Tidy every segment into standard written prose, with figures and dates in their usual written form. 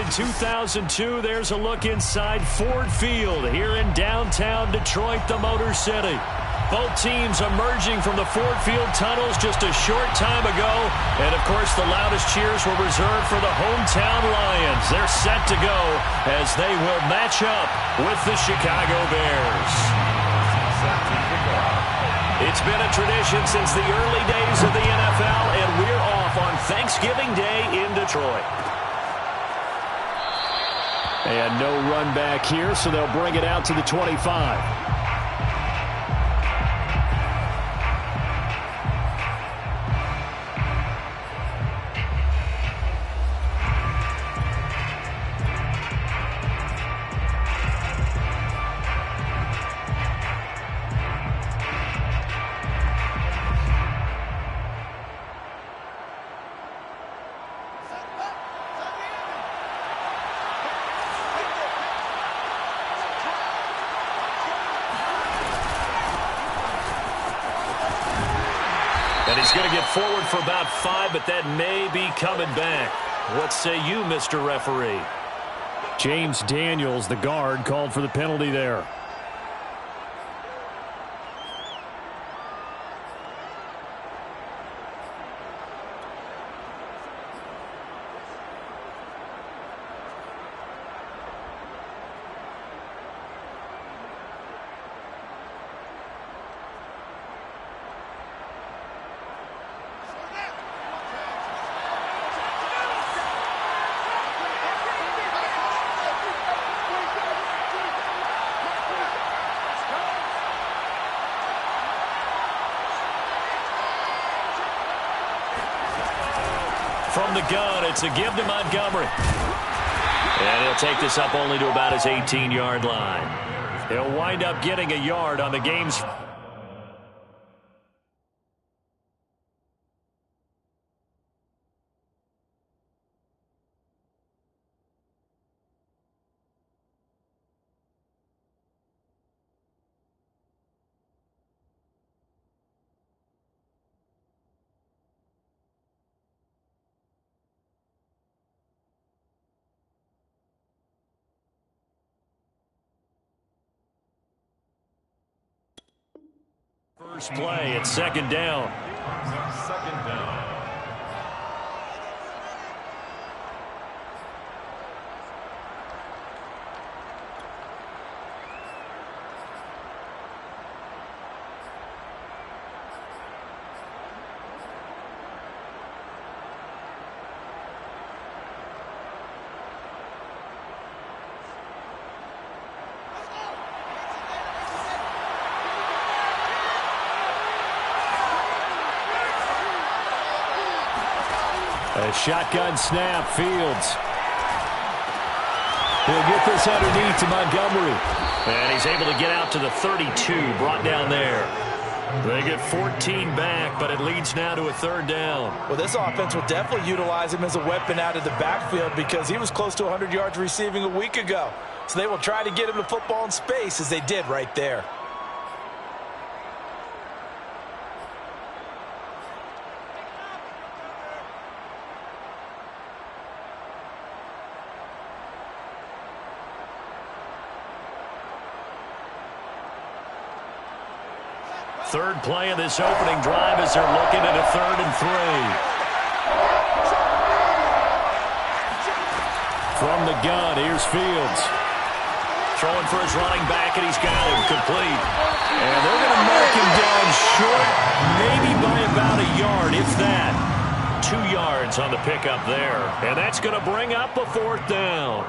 in 2002, there's a look inside Ford Field here in downtown Detroit, the Motor City. Both teams emerging from the Ford Field tunnels just a short time ago. And, of course, the loudest cheers were reserved for the hometown Lions. They're set to go as they will match up with the Chicago Bears. It's been a tradition since the early days of the NFL, and we're off on Thanksgiving Day in Detroit. And no run back here, so they'll bring it out to the 25. And he's going to get forward for about 5, but that may be coming back. What say you, Mr. Referee? James Daniels, the guard, called for the penalty there. From the gun, it's a give to Montgomery. And he'll take this up only to about his 18-yard line. He'll wind up getting a yard on the game's... First play, it's second down. Second down. A shotgun snap, Fields. He'll get this underneath to Montgomery. And he's able to get out to the 32, brought down there. They get 14 back, but it leads now to a third down. Well, this offense will definitely utilize him as a weapon out of the backfield because he was close to 100 yards receiving a week ago. So they will try to get him the football in space as they did right there. Third play of this opening drive as they're looking at a 3rd and 3. From the gun, here's Fields. Throwing for his running back, and he's got him complete. And they're going to mark him down short, maybe by about a yard, if that. 2 yards on the pickup there. And that's going to bring up a 4th down.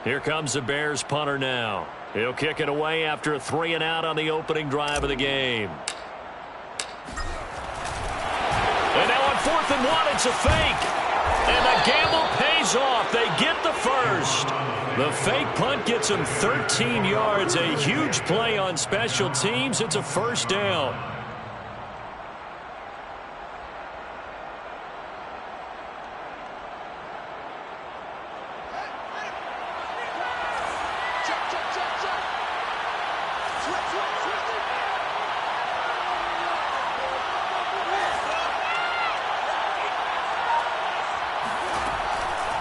Here comes the Bears punter now. He'll kick it away after a 3-and-out on the opening drive of the game. And now on 4th and 1, it's a fake. And the gamble pays off. They get the first. The fake punt gets them 13 yards. A huge play on special teams. It's a 1st down.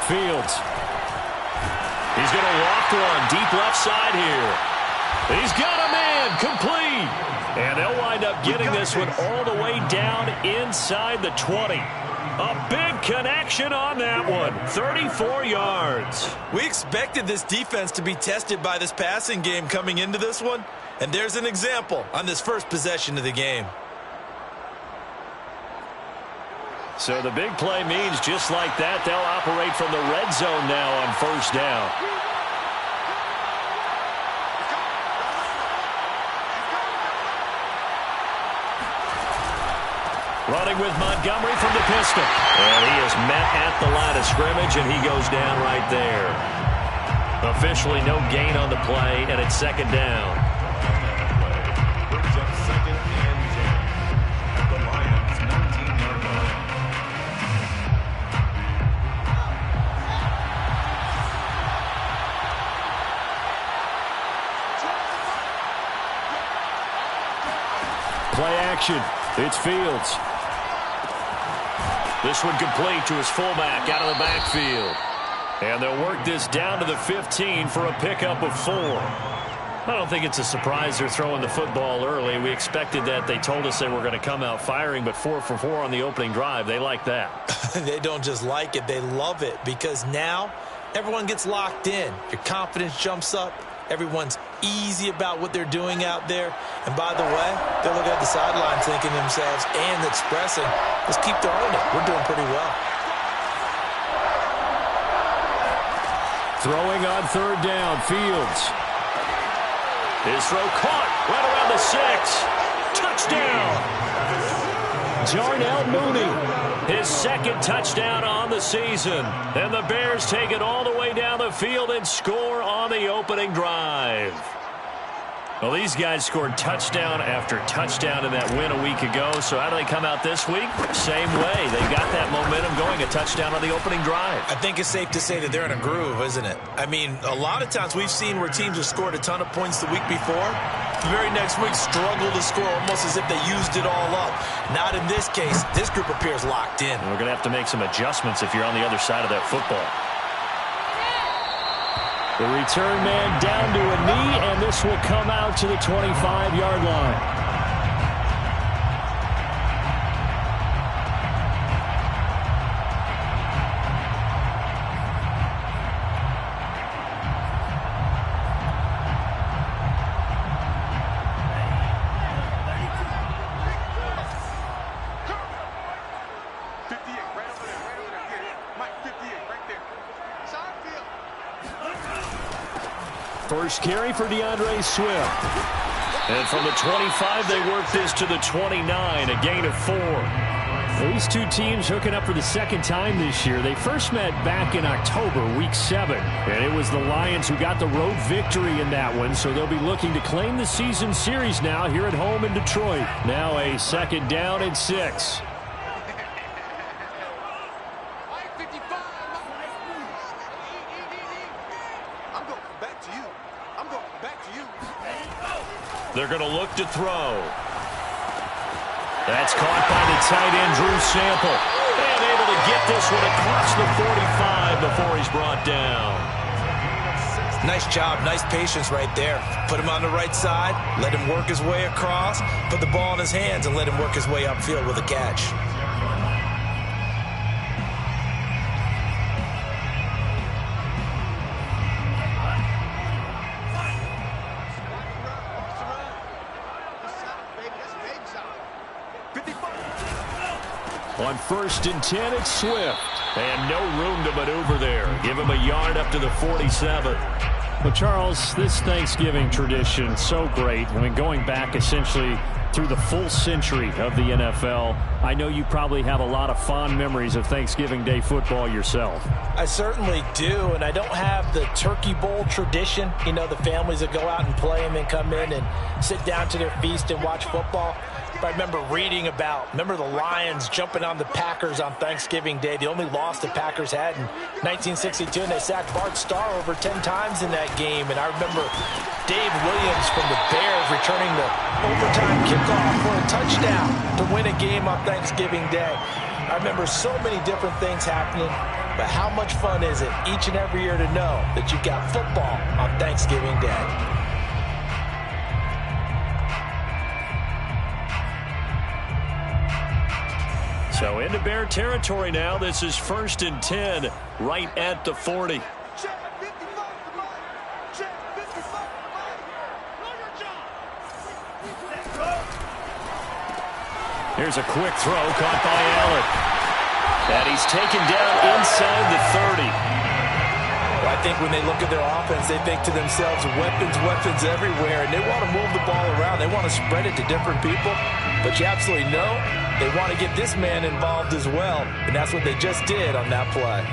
Fields. He's going to walk one deep left side here. He's got a man complete. And they'll wind up getting this one all the way down inside the 20. A big connection on that one. 34 yards. We expected this defense to be tested by this passing game coming into this one. And there's an example on this first possession of the game. So the big play means just like that, they'll operate from the red zone now on first down. Running with Montgomery from the pistol. And he is met at the line of scrimmage, and he goes down right there. Officially no gain on the play, and it's second down. Brings up second and 10 at the Lions' 19-yard line. Play action. It's Fields. This one complete to his fullback out of the backfield. And they'll work this down to the 15 for a pickup of 4. I don't think it's a surprise they're throwing the football early. We expected that. They told us they were going to come out firing, but 4 for 4 on the opening drive. They like that. They don't just like it, they love it, because now everyone gets locked in. Your confidence jumps up. Everyone's easy about what they're doing out there. And by the way, they're looking at the sideline thinking to themselves and expressing, let's keep throwing it. We're doing pretty well. Throwing on third down, Fields. His throw caught right around the 6. Touchdown. Darnell Mooney, his second touchdown on the season. And the Bears take it all the way down the field and score on the opening drive. Well, these guys scored touchdown after touchdown in that win a week ago. So how do they come out this week? Same way. They got that momentum going, a touchdown on the opening drive. I think it's safe to say that they're in a groove, isn't it? I mean, a lot of times we've seen where teams have scored a ton of points the week before. The very next week struggle to score almost as if they used it all up. Not in this case. This group appears locked in. And we're going to have to make some adjustments if you're on the other side of that football. The return man down to a knee, and this will come out to the 25-yard line. First carry for DeAndre Swift. And from the 25, they work this to the 29, a gain of 4. These two teams hooking up for the second time this year. They first met back in October, week 7. And it was the Lions who got the road victory in that one, so they'll be looking to claim the season series now here at home in Detroit. Now a second down and 6. They're going to look to throw. That's caught by the tight end, Drew Sample. And able to get this one across the 45 before he's brought down. Nice job, nice patience right there. Put him on the right side, let him work his way across, put the ball in his hands, and let him work his way upfield with a catch. On 1st and 10, it's Swift. And no room to maneuver there. Give him a yard up to the 47. Well, Charles, this Thanksgiving tradition, so great. I mean, going back essentially through the full century of the NFL, I know you probably have a lot of fond memories of Thanksgiving Day football yourself. I certainly do, and I don't have the Turkey Bowl tradition. You know, the families that go out and play and then come in and sit down to their feast and watch football. I remember reading about, the Lions jumping on the Packers on Thanksgiving Day. The only loss the Packers had in 1962, and they sacked Bart Starr over 10 times in that game. And I remember Dave Williams from the Bears returning the overtime kickoff for a touchdown to win a game on Thanksgiving Day. I remember so many different things happening. But how much fun is it each and every year to know that you've got football on Thanksgiving Day? So into Bear territory now. This is 1st and 10 right at the 40. Here's a quick throw caught by Allen. And he's taken down inside the 30. Well, I think when they look at their offense, they think to themselves, weapons everywhere, and they want to move the ball around. They want to spread it to different people. But you absolutely know they want to get this man involved as well, and that's what they just did on that play.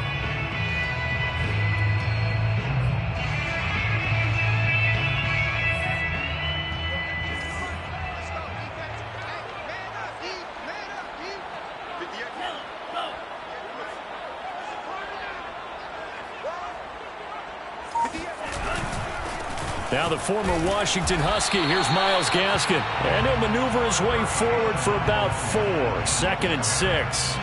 Now the former Washington Husky. Here's Myles Gaskin. And he'll maneuver his way forward for about 4. 2nd and 6.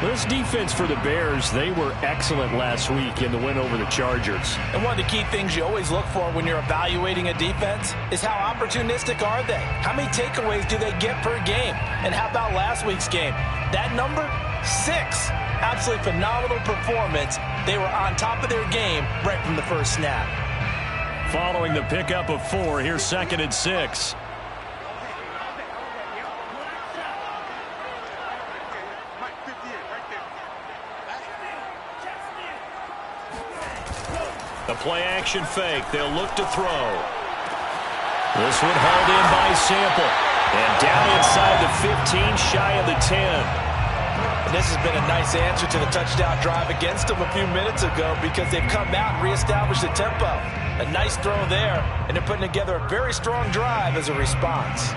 This defense for the Bears, they were excellent last week in the win over the Chargers. And one of the key things you always look for when you're evaluating a defense is how opportunistic are they? How many takeaways do they get per game? And how about last week's game? That number? 6. Absolutely phenomenal performance. They were on top of their game right from the first snap. Following the pickup of 4, here's 2nd and 6. The play action fake. They'll look to throw. This one hauled in by Sample. And down inside the 15, shy of the 10. And this has been a nice answer to the touchdown drive against them a few minutes ago because they've come out and reestablished the tempo. A nice throw there, and they're putting together a very strong drive as a response.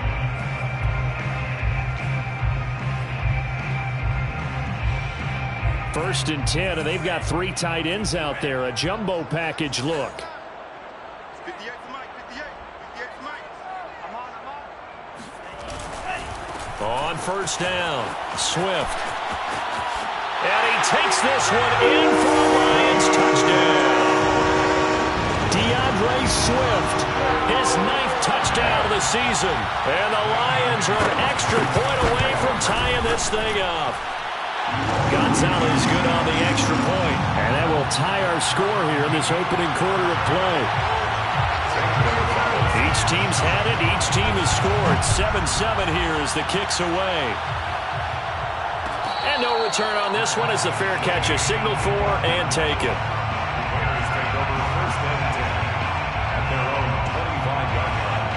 First and 10, and they've got 3 tight ends out there. A jumbo package look. 58 for Mike, 58 for Mike. I'm on. On first down, Swift. And he takes this one in for a Lions touchdown. DeAndre Swift, his 9th touchdown of the season. And the Lions are an extra point away from tying this thing up. Gonzalez good on the extra point. And that will tie our score here in this opening quarter of play. Each team's had it. Each team has scored. 7-7 here as the kick's away. And no return on this one as the fair catch is signaled for and taken. Bears take over 1st and 10 at their own 25-yard line.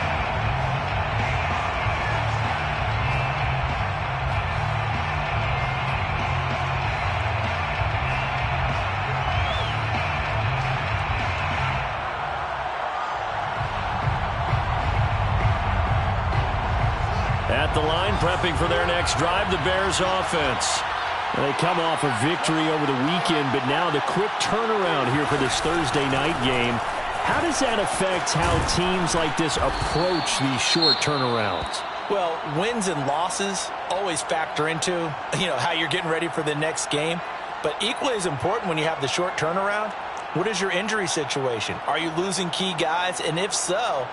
At the line, prepping for their next drive, the Bears offense. They come off a victory over the weekend, but now the quick turnaround here for this Thursday night game. How does that affect how teams like this approach these short turnarounds? Well, wins and losses always factor into, how you're getting ready for the next game. But equally as important when you have the short turnaround, what is your injury situation? Are you losing key guys? And if so,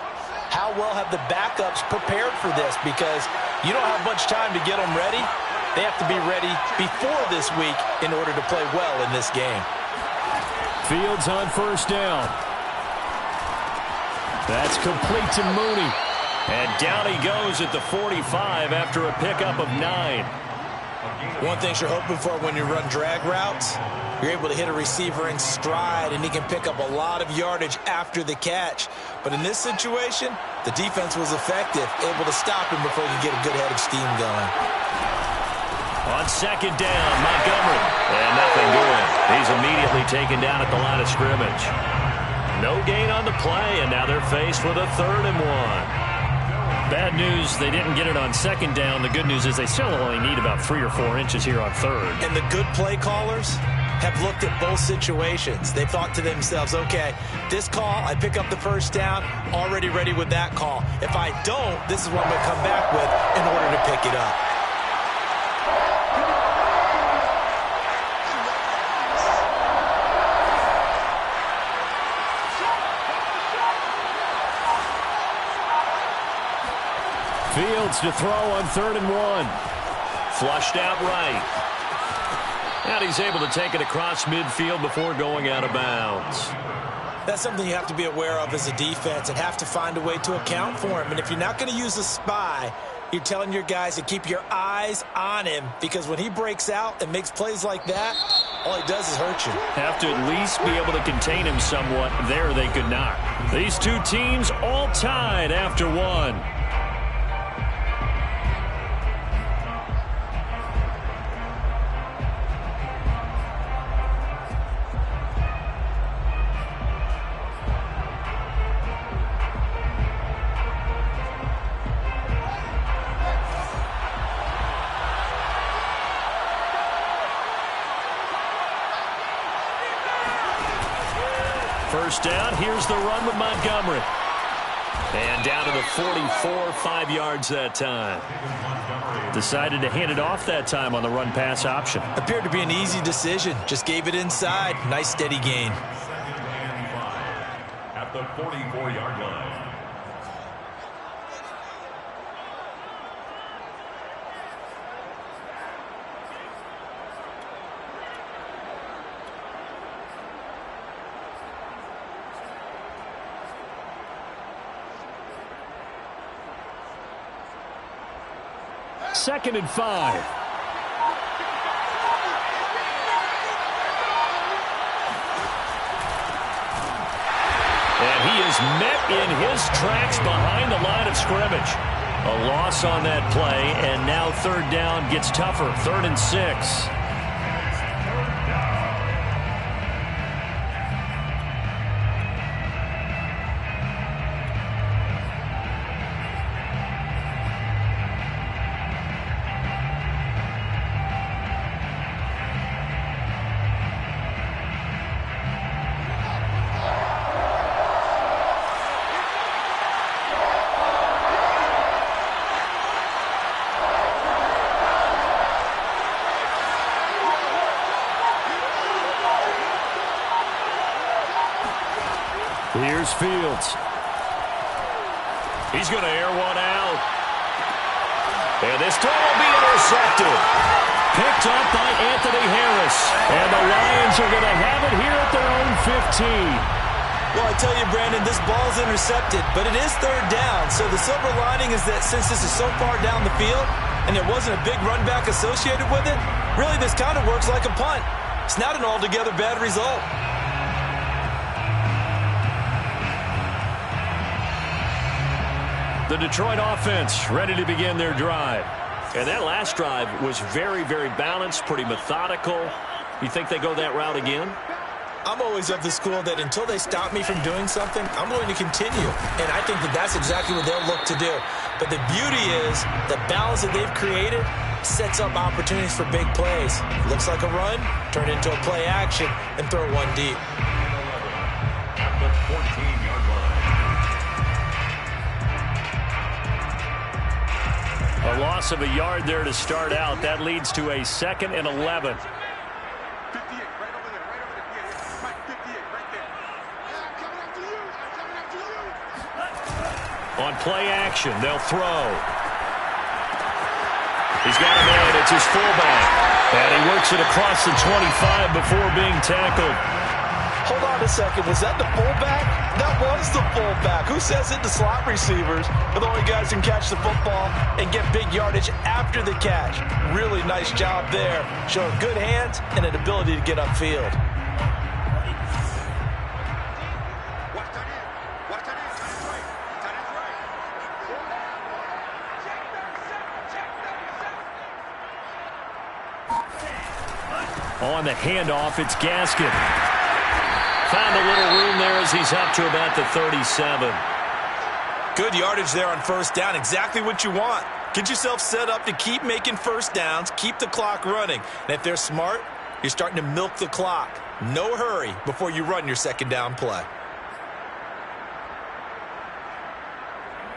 how well have the backups prepared for this? Because you don't have much time to get them ready. They have to be ready before this week in order to play well in this game. Fields on first down. That's complete to Mooney. And down he goes at the 45 after a pickup of 9. One thing you're hoping for when you run drag routes, you're able to hit a receiver in stride, and he can pick up a lot of yardage after the catch. But in this situation, the defense was effective, able to stop him before he could get a good head of steam going. On second down, Montgomery. And nothing doing. He's immediately taken down at the line of scrimmage. No gain on the play, and now they're faced with a 3rd and 1. Bad news, they didn't get it on second down. The good news is they still only need about 3 or 4 inches here on 3rd. And the good play callers have looked at both situations. They thought to themselves, okay, this call, I pick up the first down, already ready with that call. If I don't, this is what I'm going to come back with in order to pick it up. Fields to throw on 3rd and 1. Flushed out right. And he's able to take it across midfield before going out of bounds. That's something you have to be aware of as a defense and have to find a way to account for him. And if you're not going to use a spy, you're telling your guys to keep your eyes on him, because when he breaks out and makes plays like that, all he does is hurt you. Have to at least be able to contain him somewhat. There they could not. These two teams all tied after one. First down, here's the run with Montgomery. And down to the 44, 5 yards that time. Decided to hand it off that time on the run-pass option. Appeared to be an easy decision. Just gave it inside. Nice steady gain. At the 44-yard line. Second and 5. And he is met in his tracks behind the line of scrimmage. A loss on that play, and now 3rd down gets tougher. 3rd and 6. Here's Fields. He's going to air one out. And this throw will be intercepted. Picked up by Anthony Harris. And the Lions are going to have it here at their own 15. Well, I tell you, Brandon, this ball's intercepted, but it is 3rd down. So the silver lining is that since this is so far down the field and there wasn't a big run back associated with it, really this kind of works like a punt. It's not an altogether bad result. The Detroit offense ready to begin their drive. And that last drive was very, very balanced, pretty methodical. You think they go that route again? I'm always of the school that until they stop me from doing something, I'm going to continue. And I think that that's exactly what they'll look to do. But the beauty is the balance that they've created sets up opportunities for big plays. Looks like a run, turn it into a play action, and throw one deep. At the 14-yard line. A loss of a yard there to start out. That leads to a 2nd and 11. On play action, they'll throw. He's got a man. It's his fullback. And he works it across the 25 before being tackled. Hold on a second. Was that the fullback? That was the fullback. Who says it? The slot receivers are the only guys who can catch the football and get big yardage after the catch. Really nice job there. Showing good hands and an ability to get upfield. On the handoff, it's Gaskin. Found a little room there as he's up to about the 37. Good yardage there on 1st down. Exactly what you want. Get yourself set up to keep making 1st downs, keep the clock running. And if they're smart, you're starting to milk the clock. No hurry before you run your 2nd down play.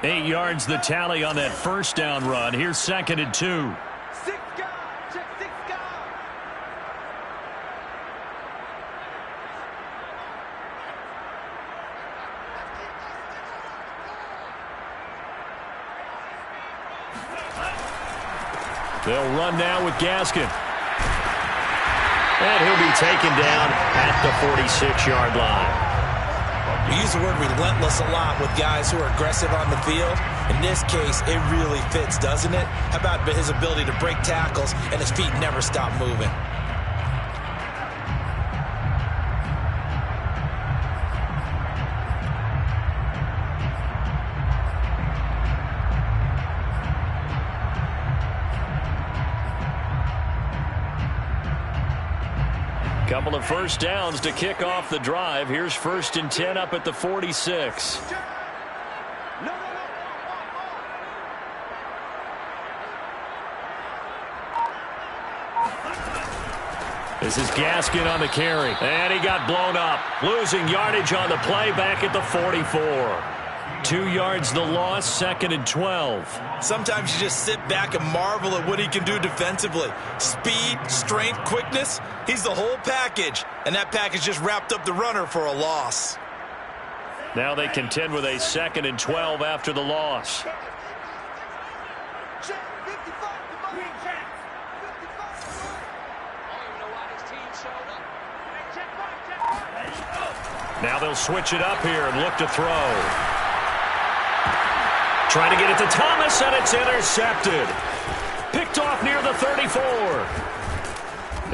8 yards the tally on that 1st down run. Here's 2nd and 2. They'll run now with Gaskin. And he'll be taken down at the 46-yard line. We use the word relentless a lot with guys who are aggressive on the field. In this case, it really fits, doesn't it? How about his ability to break tackles and his feet never stop moving? Couple of first downs to kick off the drive. Here's 1st and 10 up at the 46. This is Gaskin on the carry. And he got blown up. Losing yardage on the play back at the 44. 2 yards the loss, 2nd and 12. Sometimes you just sit back and marvel at what he can do defensively. Speed, strength, quickness. He's the whole package. And that package just wrapped up the runner for a loss. Now they contend with a 2nd and 12 after the loss. Now they'll switch it up here and look to throw. Trying to get it to Thomas, and it's intercepted. Picked off near the 34.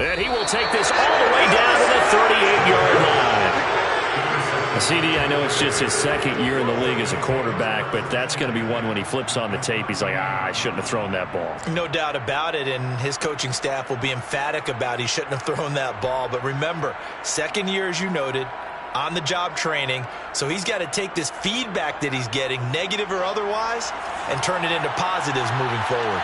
And he will take this all the way down to the 38-yard line. CD, I know it's just his 2nd year in the league as a quarterback, but that's going to be one when he flips on the tape. He's like, I shouldn't have thrown that ball. No doubt about it, and his coaching staff will be emphatic about he shouldn't have thrown that ball. But remember, 2nd year, as you noted, on-the-job training, so he's got to take this feedback that he's getting, negative or otherwise, and turn it into positives moving forward.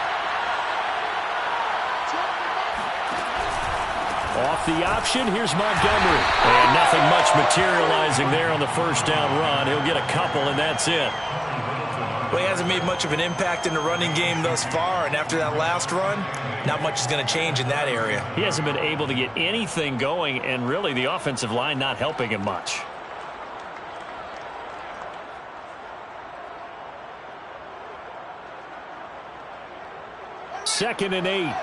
Off the option, here's Montgomery. And nothing much materializing there on the first down run. He'll get a couple, and that's it. Well, he hasn't made much of an impact in the running game thus far, and after that last run, not much is going to change in that area. He hasn't been able to get anything going, and really the offensive line not helping him much. Second and 8.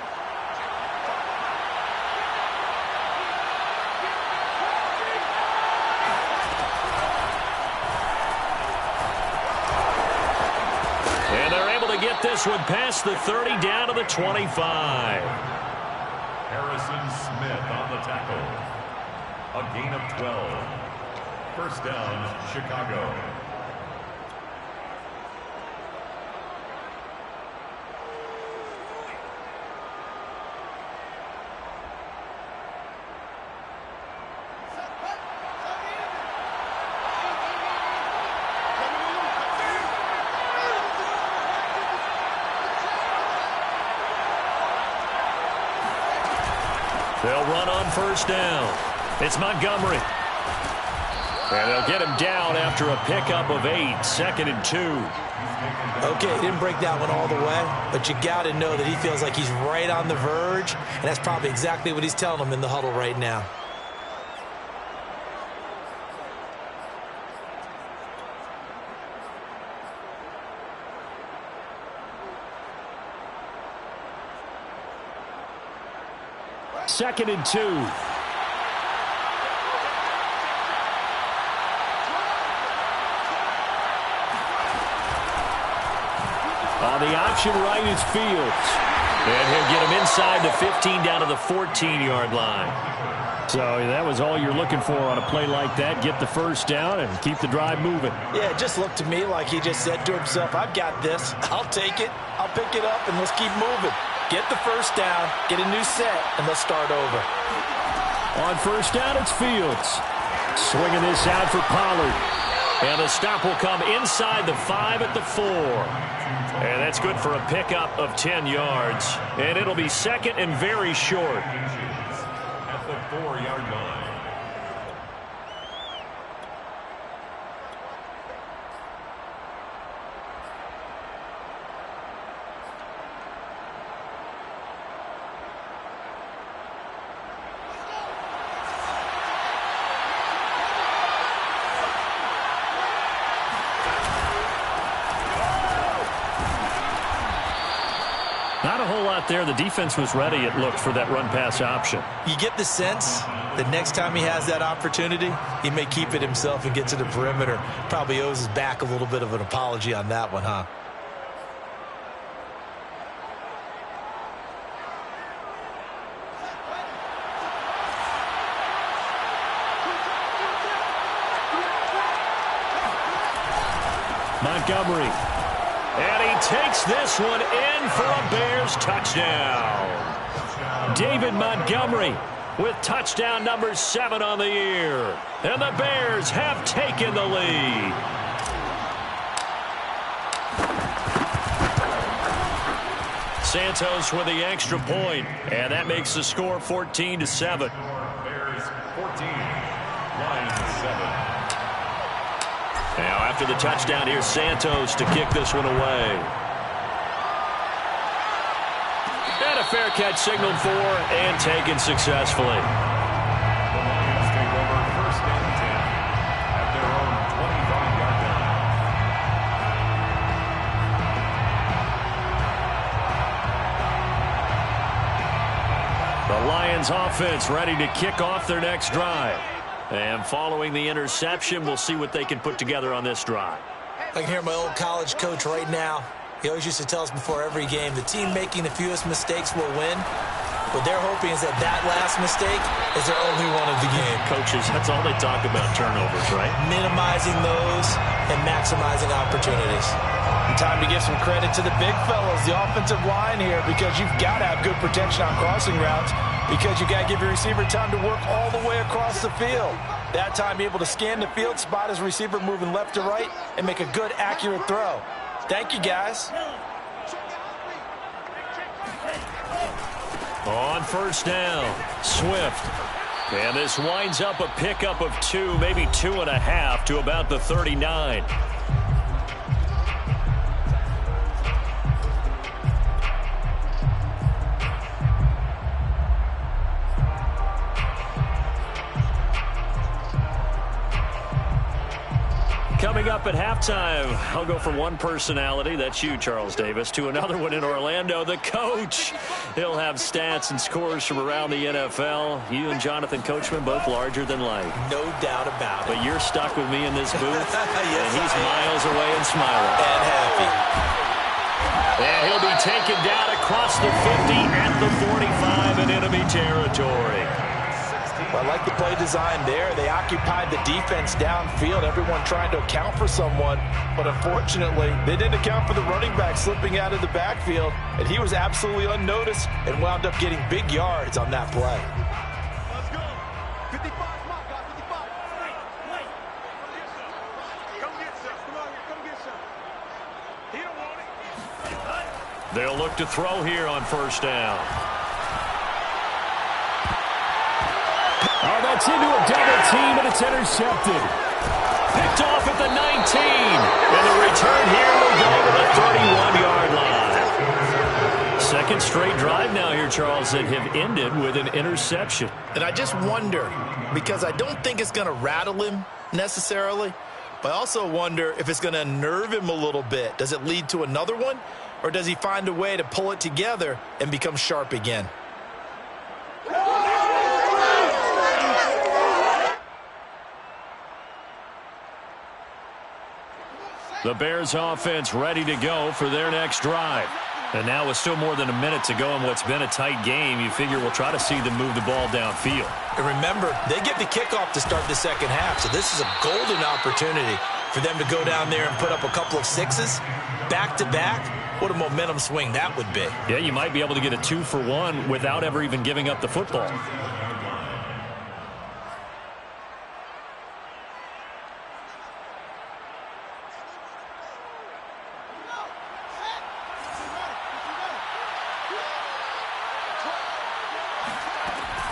And they're able to get this one past the 30 down to the 25. Harrison Smith on the tackle. A gain of 12. First down, Chicago. They'll run on first down. It's Montgomery. And they'll get him down after a pickup of 8. 2nd and 2. Okay, didn't break that one all the way, but you got to know that he feels like he's right on the verge, and that's probably exactly what he's telling them in the huddle right now. Second and 2. On the option right is Fields. And he'll get him inside the 15 down to the 14-yard line. So that was all you're looking for on a play like that. Get the first down and keep the drive moving. Yeah, it just looked to me like he just said to himself, I've got this. I'll take it. I'll pick it up, and let's keep moving. Get the first down, get a new set, and let's start over. On first down, it's Fields. Swinging this out for Pollard. And the stop will come inside the 5 at the 4. And that's good for a pickup of 10 yards. And it'll be second and very short. At the 4-yard line. out there. The defense was ready, it looked, for that run-pass option. You get the sense that next time he has that opportunity, he may keep it himself and get to the perimeter. Probably owes his back a little bit of an apology on that one, huh? Montgomery. And he takes this one in for a Bears touchdown. David Montgomery with touchdown number 7 on the year. And the Bears have taken the lead. Santos with the extra point, and that makes the score 14-7. Bears 14, Lions 7. Now after the touchdown, here's Santos to kick this one away. And a fair catch signaled for and taken successfully. The Lions take over 1st and 10 at their own 25-yard line. The Lions offense ready to kick off their next drive. And following the interception, we'll see what they can put together on this drive. I can hear my old college coach right now. He always used to tell us before every game, the team making the fewest mistakes will win. What they're hoping is that last mistake is their only one of the game. Coaches, that's all they talk about, turnovers, right? Minimizing those and maximizing opportunities. And time to give some credit to the big fellas, the offensive line here, because you've got to have good protection on crossing routes, because you got to give your receiver time to work all the way across the field. That time, be able to scan the field, spot his receiver moving left to right, and make a good, accurate throw. Thank you, guys. On first down, Swift. And this winds up a pickup of 2, maybe 2.5 to about the 39. Coming up at halftime, I'll go from one personality, that's you, Charles Davis, to another one in Orlando, the coach. He'll have stats and scores from around the NFL. You and Jonathan Coachman, both larger than life. No doubt about it. But you're stuck with me in this booth, Yes, and he's miles away and smiling. And happy. And he'll be taken down across the 50 at the 45 in enemy territory. I like the play design there. They occupied the defense downfield, everyone trying to account for someone, but unfortunately, they didn't account for the running back slipping out of the backfield, and he was absolutely unnoticed and wound up getting big yards on that play. Let's go. 55, come on, guys, 55. Wait. Come get some. Come on, come get some. He don't want it. They'll look to throw here on first down. Oh, that's into a double team, and it's intercepted. Picked off at the 19. And the return here will go to the 31-yard line. Second straight drive now here, Charles, that have ended with an interception. And I just wonder, because I don't think it's going to rattle him necessarily, but I also wonder if it's going to unnerve him a little bit. Does it lead to another one, or does he find a way to pull it together and become sharp again? The Bears offense ready to go for their next drive. And now with still more than a minute to go in what's been a tight game, you figure we'll try to see them move the ball downfield. And remember, they get the kickoff to start the second half, so this is a golden opportunity for them to go down there and put up a couple of sixes back-to-back. What a momentum swing that would be. Yeah, you might be able to get a 2-for-1 without ever even giving up the football.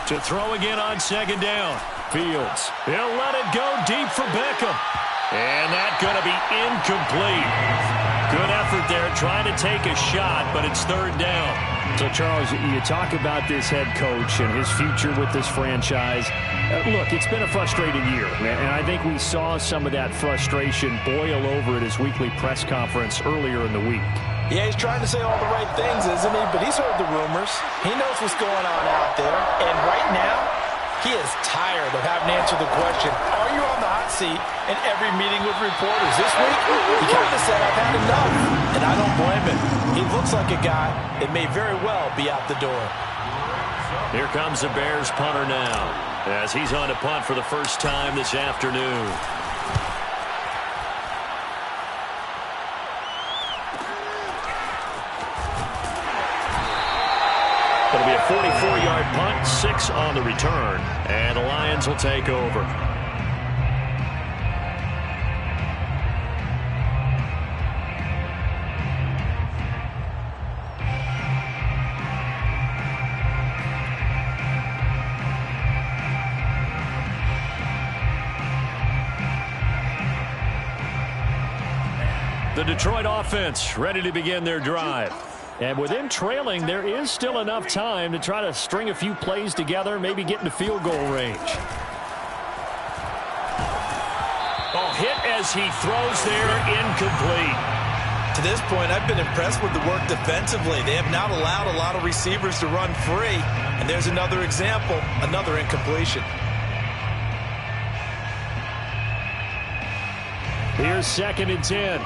To throw again on second down. Fields. He'll let it go deep for Beckham. And that's going to be incomplete. Good effort there trying to take a shot, but it's third down. So, Charles, you talk about this head coach and his future with this franchise. Look, it's been a frustrating year, and I think we saw some of that frustration boil over at his weekly press conference earlier in the week. Yeah, he's trying to say all the right things, isn't he? But he's heard the rumors. He knows what's going on out there. And right now, he is tired of having to answer the question, are you on the hot seat in every meeting with reporters? This week, he kind of said, I've had enough. And I don't blame him. He looks like a guy that may very well be out the door. Here comes the Bears punter now, as he's on to punt for the first time this afternoon. It'll be a 44-yard punt, 6 on the return, and the Lions will take over. The Detroit offense ready to begin their drive. And with them trailing, there is still enough time to try to string a few plays together, maybe get into field goal range. Oh, hit as he throws there, incomplete. To this point, I've been impressed with the work defensively. They have not allowed a lot of receivers to run free. And there's another example, another incompletion. Here's 2nd and 10.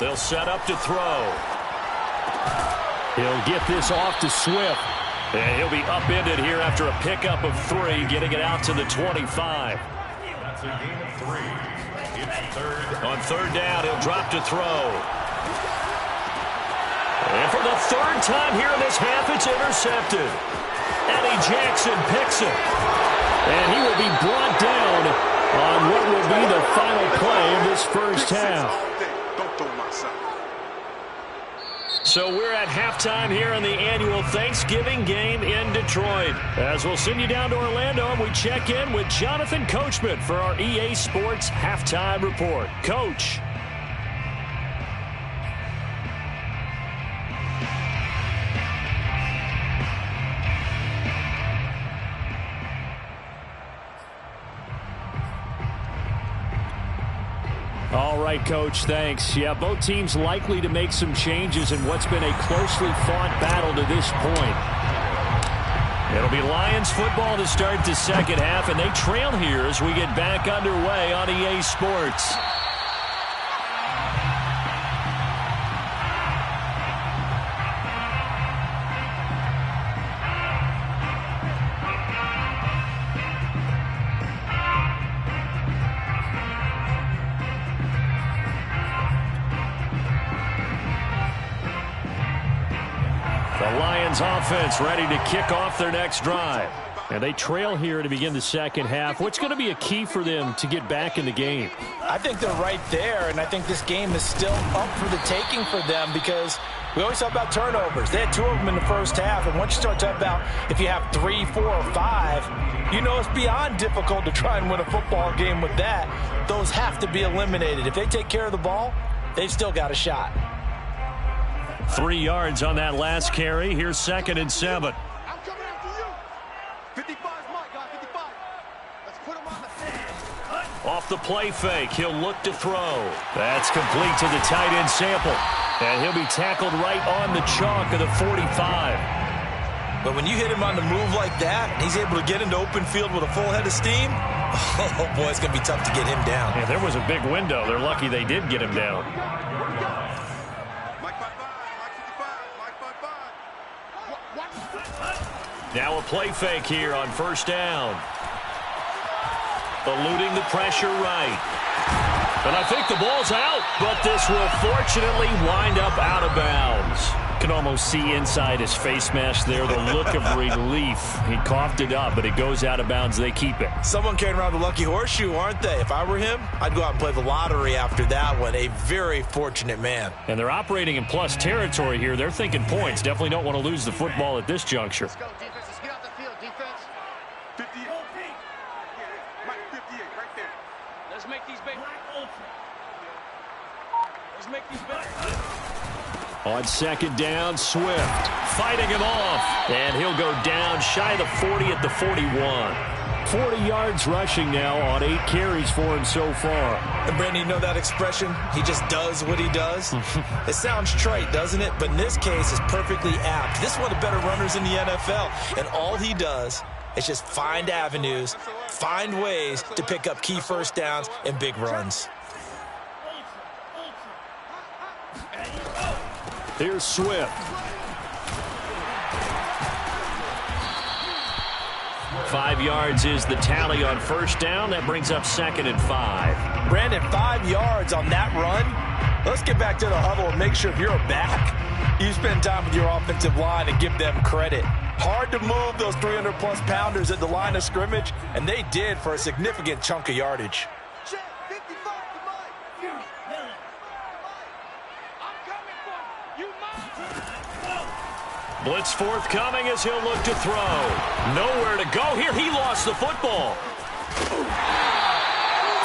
They'll set up to throw. He'll get this off to Swift. And he'll be upended here after a pickup of 3, getting it out to the 25. That's a gain of 3. It's third. On 3rd down, he'll drop to throw. And for the 3rd time here in this half, it's intercepted. Eddie Jackson picks it. And he will be brought down on what will be the final play of this first half. So we're at halftime here in the annual Thanksgiving game in Detroit. As we'll send you down to Orlando, and we check in with Jonathan Coachman for our EA Sports Halftime Report. Coach. All right, Coach, thanks. Yeah, both teams likely to make some changes in what's been a closely fought battle to this point. It'll be Lions football to start the second half, and they trail here as we get back underway on EA Sports. The Lions offense ready to kick off their next drive. And they trail here to begin the second half. What's going to be a key for them to get back in the game? I think they're right there, and I think this game is still up for the taking for them because we always talk about turnovers. They had 2 of them in the first half, and once you start talking about if you have 3, 4, or 5, you know it's beyond difficult to try and win a football game with that. Those have to be eliminated. If they take care of the ball, they've still got a shot. 3 yards on that last carry. Here's 2nd and 7. I'm coming after you. 55 is mine, guys. 55. Let's put him on the Off the play fake, he'll look to throw. That's complete to the tight end Sample. And he'll be tackled right on the chalk of the 45. But when you hit him on the move like that, he's able to get into open field with a full head of steam, oh boy, it's going to be tough to get him down. Yeah, there was a big window. They're lucky they did get him down. Now a play fake here on 1st down. Eluding the pressure right. And I think the ball's out, but this will fortunately wind up out of bounds. You can almost see inside his face mask there the look of relief. He coughed it up, but it goes out of bounds. They keep it. Someone carrying around the lucky horseshoe, aren't they? If I were him, I'd go out and play the lottery after that one. A very fortunate man. And they're operating in plus territory here. They're thinking points. Definitely don't want to lose the football at this juncture. Let's go, defense. Let's get out the field, defense. 58. Mike, 58, right there. Let's make these big. Let's make these big. On second down, Swift fighting him off. And he'll go down shy of the 40 at the 41. 40 yards rushing now on 8 carries for him so far. And Brandon, you know that expression? He just does what he does? It sounds trite, doesn't it? But in this case, it's perfectly apt. This is one of the better runners in the NFL. And all he does is just find avenues, find ways to pick up key first downs and big runs. Here's Swift. 5 yards is the tally on first down. That brings up 2nd and 5. Brandon, 5 yards on that run. Let's get back to the huddle and make sure if you're a back, you spend time with your offensive line and give them credit. Hard to move those 300-plus pounders at the line of scrimmage, and they did for a significant chunk of yardage. Blitz forthcoming as he'll look to throw. Nowhere to go here. He lost the football.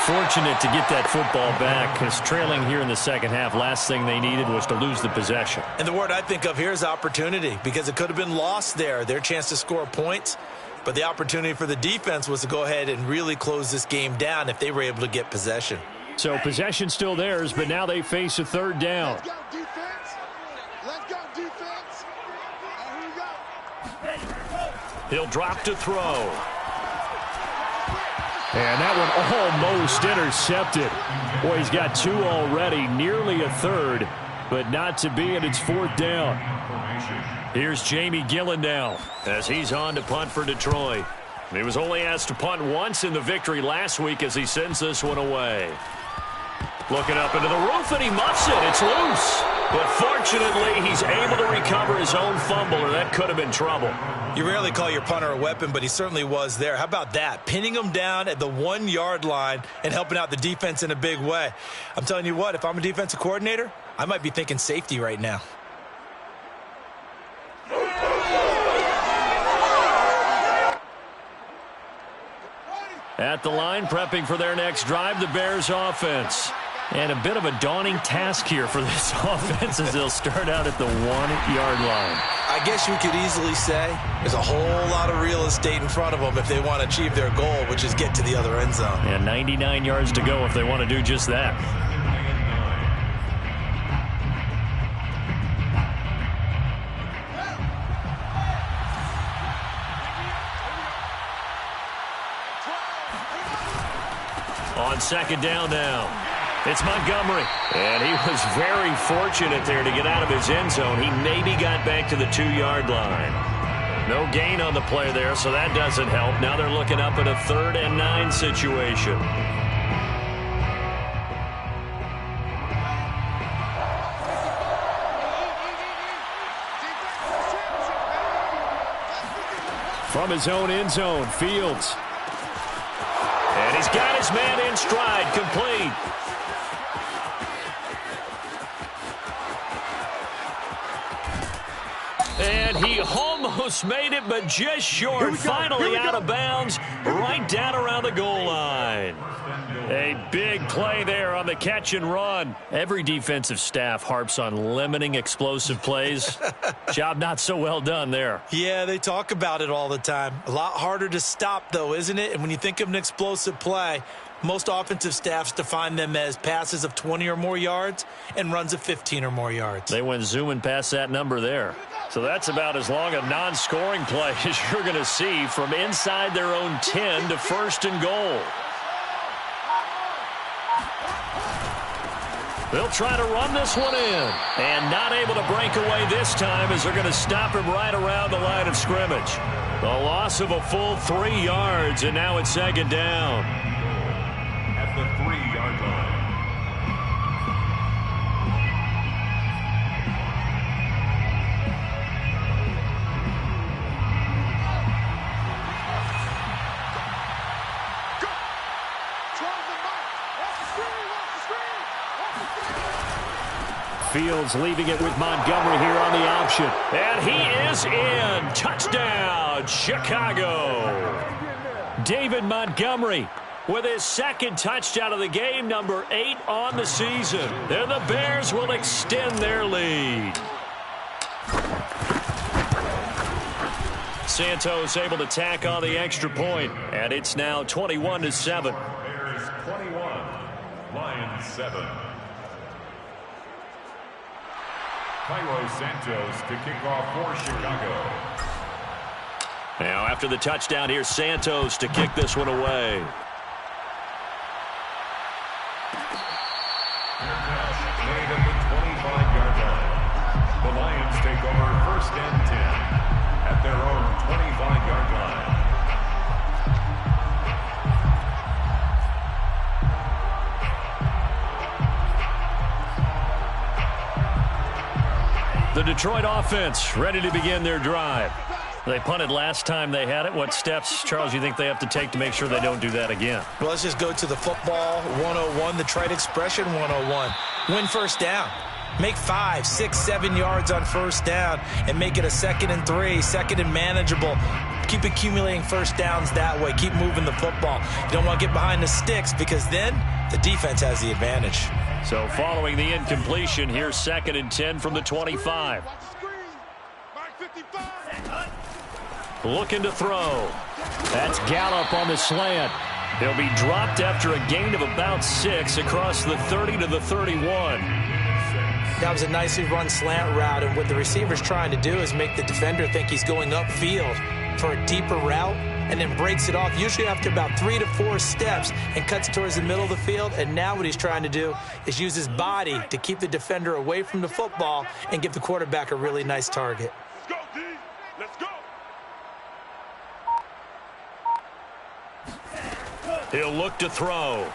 Fortunate to get that football back, because trailing here in the second half, last thing they needed was to lose the possession. And the word I think of here is opportunity, because it could have been lost there, their chance to score points. But the opportunity for the defense was to go ahead and really close this game down if they were able to get possession. So possession still theirs, but now they face a third down. Let's go, defense. Let's go, defense. Here we go. He'll drop to throw. And that one almost intercepted. Boy, he's got 2 already, nearly a third, but not to be, and it's 4th down. Here's Jamie Gillen now as he's on to punt for Detroit. He was only asked to punt once in the victory last week as he sends this one away. Looking up into the roof, and he muffs it. It's loose. But fortunately, he's able to recover his own fumble, or that could have been trouble. You rarely call your punter a weapon, but he certainly was there. How about that? Pinning him down at the 1-yard line and helping out the defense in a big way. I'm telling you what, if I'm a defensive coordinator, I might be thinking safety right now. At the line, prepping for their next drive, the Bears offense. And a bit of a daunting task here for this offense as they'll start out at the 1-yard line. I guess you could easily say there's a whole lot of real estate in front of them if they want to achieve their goal, which is get to the other end zone. And 99 yards to go if they want to do just that. On second down now. It's Montgomery. And he was very fortunate there to get out of his end zone. He maybe got back to the 2-yard line. No gain on the play there, so that doesn't help. Now they're looking up at a 3rd and 9 situation. From his own end zone, Fields. And he's got his man in stride, complete. And he almost made it, but just short. Finally out of bounds, right down around the goal line. A big play there on the catch and run. Every defensive staff harps on limiting explosive plays. Job not so well done there. Yeah, they talk about it all the time. A lot harder to stop, though, isn't it? And when you think of an explosive play, most offensive staffs define them as passes of 20 or more yards and runs of 15 or more yards. They went zooming past that number there. So that's about as long a non-scoring play as you're going to see from inside their own 10 to 1st and goal. They'll try to run this one in. And not able to break away this time as they're going to stop him right around the line of scrimmage. The loss of a full 3 yards, and now it's 2nd down. At the 3-yard line. Fields leaving it with Montgomery here on the option. And he is in. Touchdown, Chicago. David Montgomery with his second touchdown of the game, number 8 on the season. And the Bears will extend their lead. Santos able to tack on the extra point, and it's now 21-7. Bears 21, Lions 7. Cairo Santos to kick off for Chicago. Now after the touchdown, here's Santos to kick this one away. Made at the 25-yard line. The Lions take over 1st and 10 at their own 25-yard line. The Detroit offense ready to begin their drive. They punted last time they had it. What steps, Charles, you think they have to take to make sure they don't do that again? Well, let's just go to the football 101, the trite expression 101. Win first down. Make 5, 6, 7 yards on first down and make it a 2nd and 3, 2nd and manageable. Keep accumulating first downs that way. Keep moving the football. You don't want to get behind the sticks because then the defense has the advantage. So following the incompletion, here's 2nd and 10 from the 25. Looking to throw. That's Gallup on the slant. He'll be dropped after a gain of about 6 across the 30 to the 31. That was a nicely run slant route, and what the receiver's trying to do is make the defender think he's going upfield for a deeper route and then breaks it off, usually after about 3 to 4 steps, and cuts towards the middle of the field. And now what he's trying to do is use his body to keep the defender away from the football and give the quarterback a really nice target. Let's go, D. Let's go. He'll look to throw.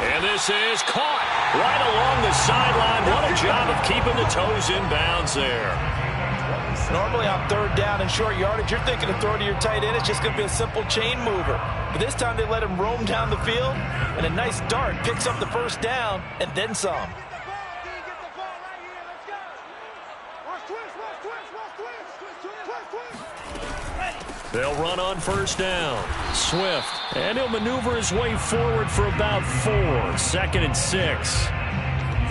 And this is caught right along the sideline. What a job of keeping the toes in bounds there. Normally on 3rd down and short yardage, you're thinking to throw to your tight end. It's just going to be a simple chain mover. But this time they let him roam down the field, and a nice dart picks up the first down and then some. Get the ball right here. Let's go. Watch twist. They'll run on first down. Swift, and he'll maneuver his way forward for about 4. 2nd and 6.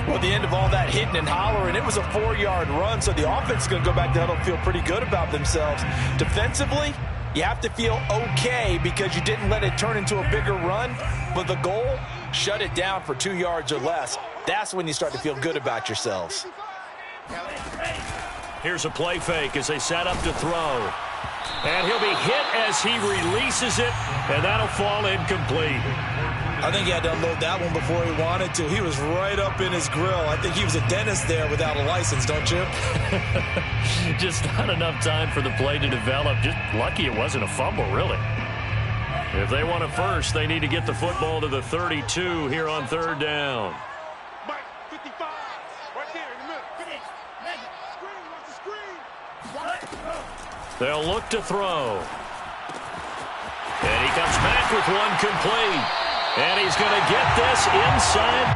Well, at the end of all that hitting and hollering, it was a 4-yard run, so the offense is going to go back to huddle and feel pretty good about themselves. Defensively, you have to feel okay because you didn't let it turn into a bigger run, but the goal, shut it down for 2 yards or less. That's when you start to feel good about yourselves. Here's a play fake as they set up to throw. And he'll be hit as he releases it, and that'll fall incomplete. I think he had to unload that one before he wanted to. He was right up in his grill. I think he was a dentist there without a license, don't you? Just not enough time for the play to develop. Just lucky it wasn't a fumble, really. If they want a first, they need to get the football to the 32 here on 3rd down. Mike, 55. Right there in the middle. Finish. Screen, watch the screen. They'll look to throw. And he comes back with one complete. And he's going to get this inside.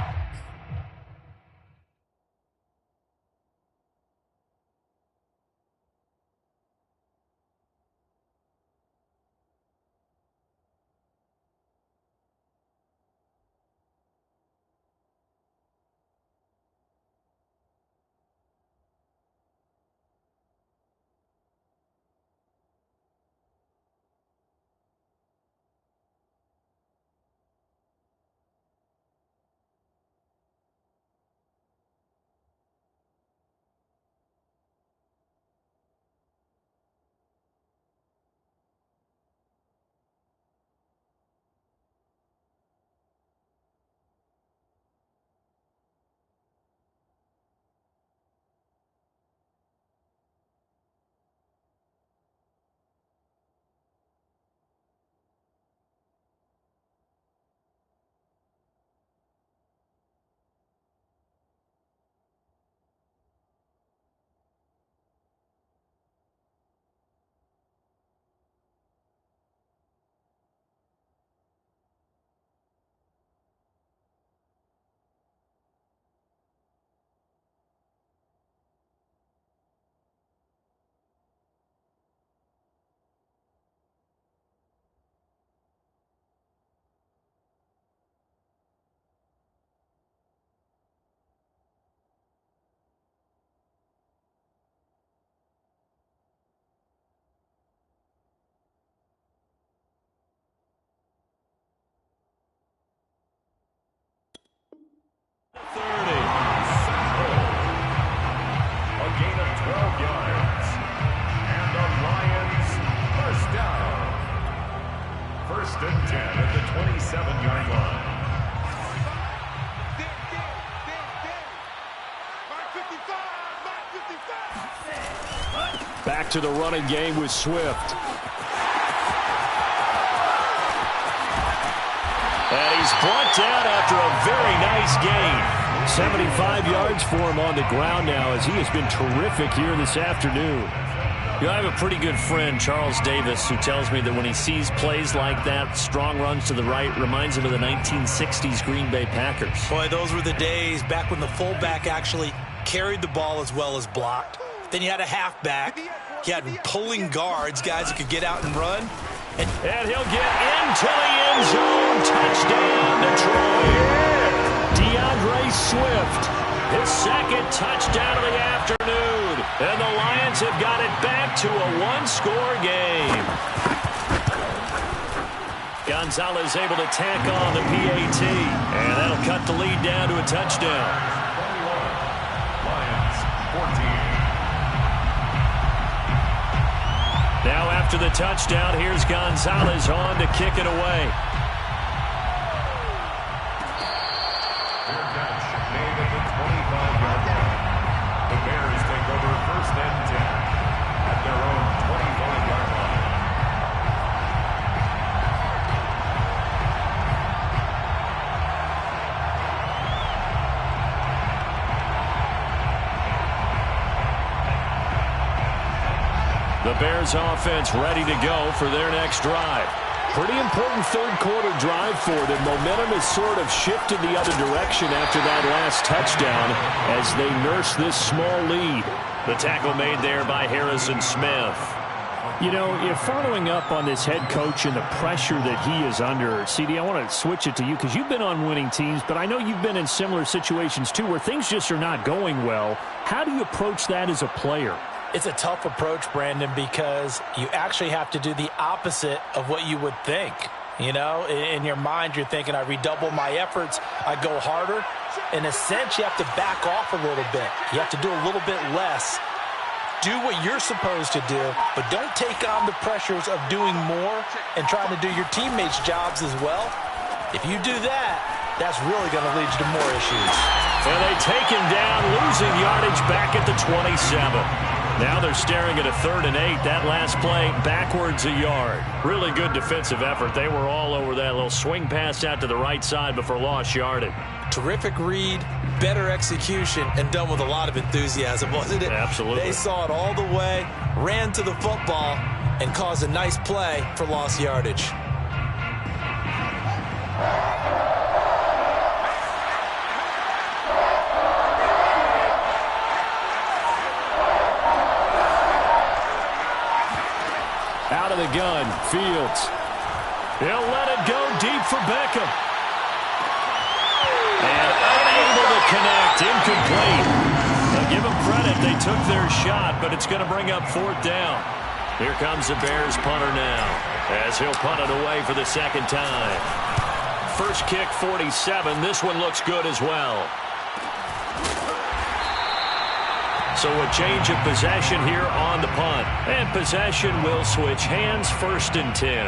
first and 10 at the 27-yard line. Back to the running game with Swift. And he's brought down after a very nice gain. 75 yards for him on the ground now as he has been terrific here this afternoon. You know, I have a pretty good friend, Charles Davis, who tells me that when he sees plays like that, strong runs to the right, reminds him of the 1960s Green Bay Packers. Boy, those were the days back when the fullback actually carried the ball as well as blocked. Then you had a halfback. You had pulling guards, guys who could get out and run. And he'll get into the end zone. Touchdown, Detroit. DeAndre Swift, his second touchdown of the afternoon. And the Lions have got it back to a one-score game. Gonzalez able to tack on the PAT. And that'll cut the lead down to a touchdown. 21. Lions, 14. Now after the touchdown, here's Gonzalez on to kick it away. Fair catch made at the 25-yard line. The Bears take over first and 10 at their own 25-yard line. The Bears offense ready to go for their next drive. Pretty important third-quarter drive for them. Momentum has sort of shifted the other direction after that last touchdown as they nurse this small lead. The tackle made there by Harrison Smith. You know, if following up on this head coach and the pressure that he is under, CD, I want to switch it to you because you've been on winning teams, but I know you've been in similar situations too where things just are not going well. How do you approach that as a player? It's a tough approach, Brandon, because you actually have to do the opposite of what you would think. You know, in your mind, you're thinking, I redouble my efforts, I go harder. In a sense, you have to back off a little bit. You have to do a little bit less. Do what you're supposed to do, but don't take on the pressures of doing more and trying to do your teammates' jobs as well. If you do that, that's really going to lead you to more issues. And they take him down, losing yardage back at the 27. Now they're staring at a 3rd and 8. That last play, backwards a yard. Really good defensive effort. They were all over that little swing pass out to the right side before lost yardage. Terrific read, better execution, and done with a lot of enthusiasm, wasn't it? Absolutely. They saw it all the way, ran to the football, and caused a nice play for lost yardage. Out of the gun, Fields. He'll let it go deep for Beckham. And unable to connect, incomplete. Now give them credit, they took their shot, but it's going to bring up 4th down. Here comes the Bears punter now, as he'll punt it away for the second time. First kick, 47. This one looks good as well. So a change of possession here on the punt. And possession will switch hands, 1st and 10.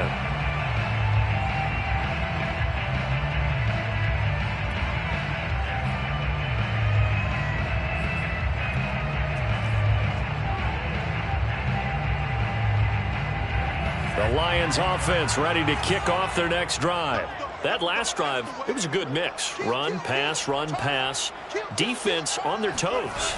The Lions offense ready to kick off their next drive. That last drive, it was a good mix. Run, pass, defense on their toes.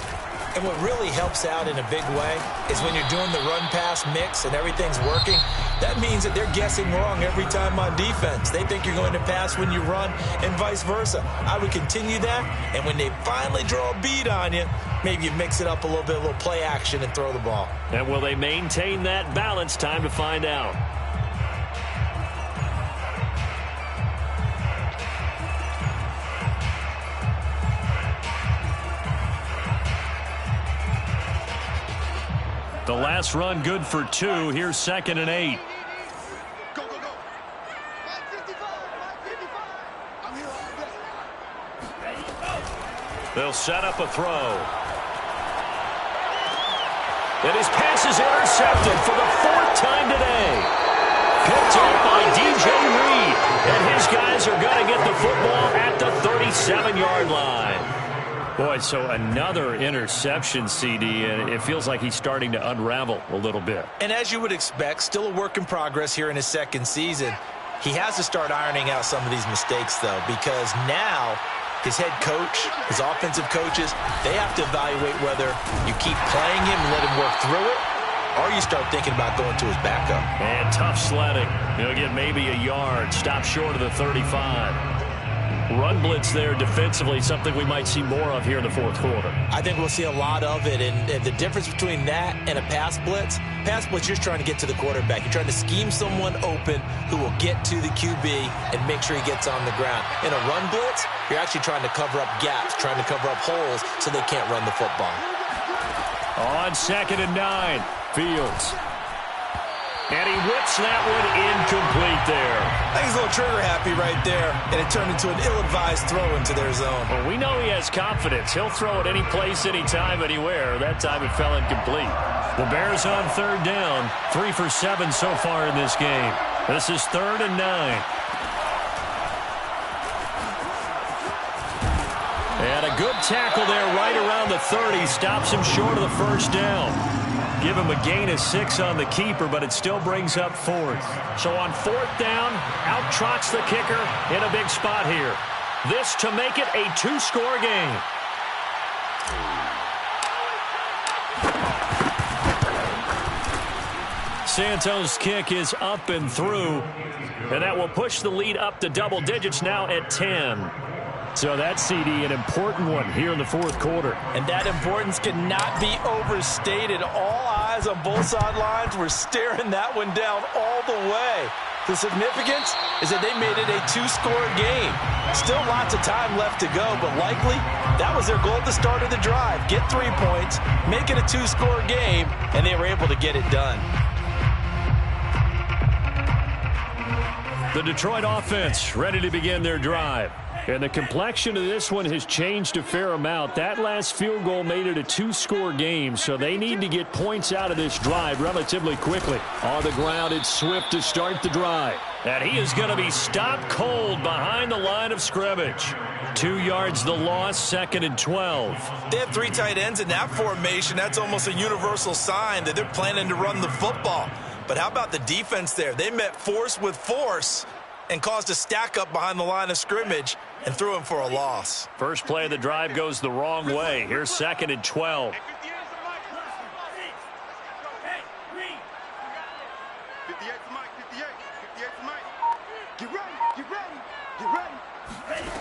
And what really helps out in a big way is when you're doing the run-pass mix and everything's working, that means that they're guessing wrong every time on defense. They think you're going to pass when you run and vice versa. I would continue that, and when they finally draw a bead on you, maybe you mix it up a little play action and throw the ball. And will they maintain that balance? Time to find out. The last run good for 2. Here's 2nd and 8. Go, go, go. 555. They'll set up a throw. And his pass is intercepted for the 4th time today. picked up by DJ Reed. And his guys are going to get the football at the 37-yard line. Boy, so another interception, CD, and it feels like he's starting to unravel a little bit. And as you would expect, still a work in progress here in his second season. He has to start ironing out some of these mistakes, though, because now his head coach, his offensive coaches, they have to evaluate whether you keep playing him and let him work through it, or you start thinking about going to his backup. And tough sledding. He'll get maybe a yard, stop short of the 35. Run blitz there defensively, something we might see more of here in the fourth quarter. I think we'll see a lot of it, and the difference between that and a pass blitz, you're just trying to get to the quarterback. You're trying to scheme someone open who will get to the QB and make sure he gets on the ground. In a run blitz, you're actually trying to cover up gaps, trying to cover up holes so they can't run the football. On 2nd and 9, Fields. And he whips that one incomplete there. I think he's a little trigger happy right there, and it turned into an ill-advised throw into their zone. Well, we know he has confidence. He'll throw it any place, anytime, anywhere. That time it fell incomplete. The Bears on 3rd down, 3 for 7 so far in this game. This is 3rd and 9. And a good tackle there right around the 30. Stops him short of the first down. Give him a gain of 6 on the keeper, but it still brings up 4th. So on 4th down, out trots the kicker in a big spot here. This to make it a 2-score game. Santos' kick is up and through, and that will push the lead up to double digits now at 10. So that's, CD, an important one here in the fourth quarter. And that importance cannot be overstated. All eyes on both sidelines were staring that one down all the way. The significance is that they made it a 2-score game. Still lots of time left to go, but likely that was their goal at the start of the drive. Get 3 points, make it a 2-score game, and they were able to get it done. The Detroit offense ready to begin their drive. And the complexion of this one has changed a fair amount. That last field goal made it a 2-score game, so they need to get points out of this drive relatively quickly. On the ground, it's Swift to start the drive. And he is going to be stopped cold behind the line of scrimmage. 2 yards the loss, 2nd and 12. They have 3 tight ends in that formation. That's almost a universal sign that they're planning to run the football. But how about the defense there? They met force with force and caused a stack up behind the line of scrimmage and threw him for a loss. First play of the drive goes the wrong way. Here's 2nd and 12. 58 for Mike, 58 for Mike. Get ready, get ready, get ready.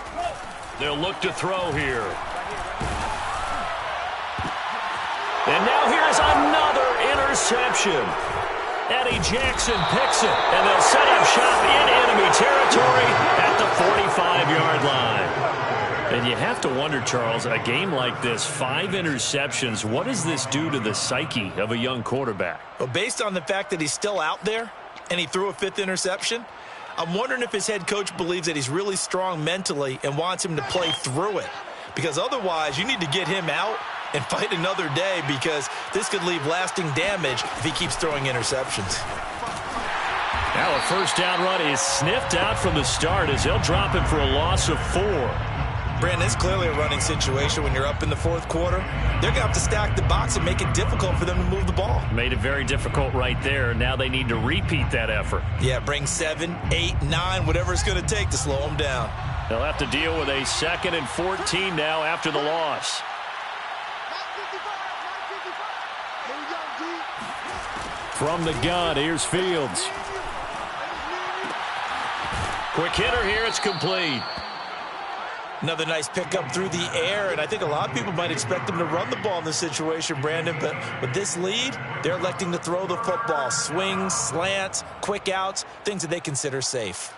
They'll look to throw here. And now here's another interception. Eddie Jackson picks it, and they'll set up shop in enemy territory at the 45-yard line. And you have to wonder, Charles, a game like this, 5 interceptions, what does this do to the psyche of a young quarterback? Well, based on the fact that he's still out there and he threw a 5th interception, I'm wondering if his head coach believes that he's really strong mentally and wants him to play through it. Because otherwise, you need to get him out and fight another day, because this could leave lasting damage if he keeps throwing interceptions. Now a first down run is sniffed out from the start as they'll drop him for a loss of 4. Brandon, it's clearly a running situation when you're up in the fourth quarter. They're going to have to stack the box and make it difficult for them to move the ball. Made it very difficult right there. Now they need to repeat that effort. Yeah, bring 7, 8, 9, whatever it's going to take to slow them down. They'll have to deal with a 2nd and 14 now after the loss. From the gun, here's Fields. Quick hitter here, it's complete. Another nice pickup through the air, and I think a lot of people might expect them to run the ball in this situation, Brandon, but with this lead, they're electing to throw the football. Swings, slants, quick outs, things that they consider safe.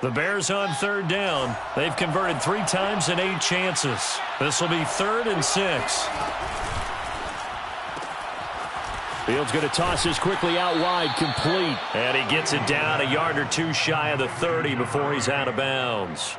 The Bears on 3rd down. They've converted 3 times in 8 chances. This will be 3rd and 6. Fields going to toss this quickly out wide, complete. And he gets it down a yard or 2 shy of the 30 before he's out of bounds.